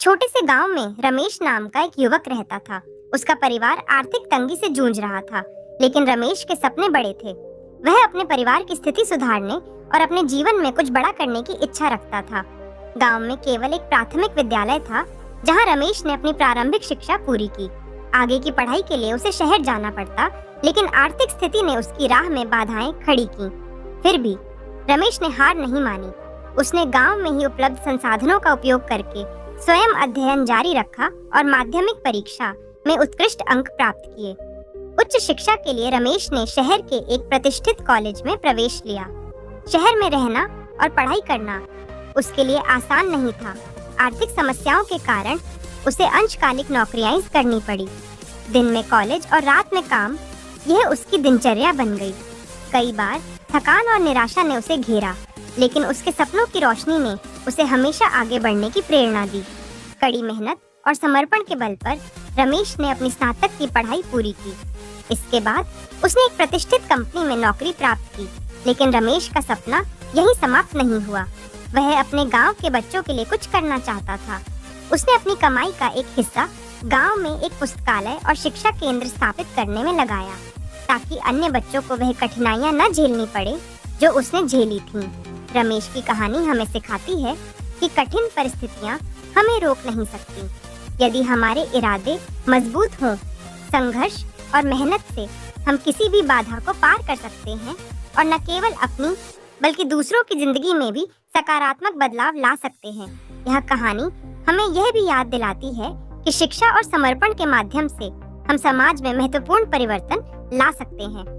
छोटे से गांव में रमेश नाम का एक युवक रहता था। उसका परिवार आर्थिक तंगी से जूझ रहा था, लेकिन रमेश के सपने बड़े थे। वह अपने परिवार की स्थिति सुधारने और अपने जीवन में कुछ बड़ा करने की इच्छा रखता था। गांव में केवल एक प्राथमिक विद्यालय था, जहां रमेश ने अपनी प्रारंभिक शिक्षा पूरी की। आगे की पढ़ाई के लिए उसे शहर जाना पड़ता, लेकिन आर्थिक स्थिति ने उसकी राह में बाधाएं खड़ी की। फिर भी रमेश ने हार नहीं मानी। उसने गांव में ही उपलब्ध संसाधनों का उपयोग करके स्वयं अध्ययन जारी रखा और माध्यमिक परीक्षा में उत्कृष्ट अंक प्राप्त किए। उच्च शिक्षा के लिए रमेश ने शहर के एक प्रतिष्ठित कॉलेज में प्रवेश लिया। शहर में रहना और पढ़ाई करना उसके लिए आसान नहीं था। आर्थिक समस्याओं के कारण उसे अंशकालिक नौकरियां करनी पड़ी। दिन में कॉलेज और रात में काम, यह उसकी दिनचर्या बन गई। कई बार थकान और निराशा ने उसे घेरा, लेकिन उसके सपनों की रोशनी ने उसे हमेशा आगे बढ़ने की प्रेरणा दी। कड़ी मेहनत और समर्पण के बल पर रमेश ने अपनी स्नातक की पढ़ाई पूरी की। इसके बाद उसने एक प्रतिष्ठित कंपनी में नौकरी प्राप्त की, लेकिन रमेश का सपना यहीं समाप्त नहीं हुआ। वह अपने गांव के बच्चों के लिए कुछ करना चाहता था। उसने अपनी कमाई का एक हिस्सा गांव में एक पुस्तकालय और शिक्षा केंद्र स्थापित करने में लगाया, ताकि अन्य बच्चों को वह कठिनाइयां न झेलनी पड़े जो उसने झेली थीं। रमेश की कहानी हमें सिखाती है कि कठिन परिस्थितियां हमें रोक नहीं सकती। यदि हमारे इरादे मजबूत हों, संघर्ष और मेहनत से हम किसी भी बाधा को पार कर सकते हैं और न केवल अपनी बल्कि दूसरों की जिंदगी में भी सकारात्मक बदलाव ला सकते हैं। यह कहानी हमें यह भी याद दिलाती है कि शिक्षा और समर्पण के माध्यम से हम समाज में महत्वपूर्ण परिवर्तन ला सकते हैं।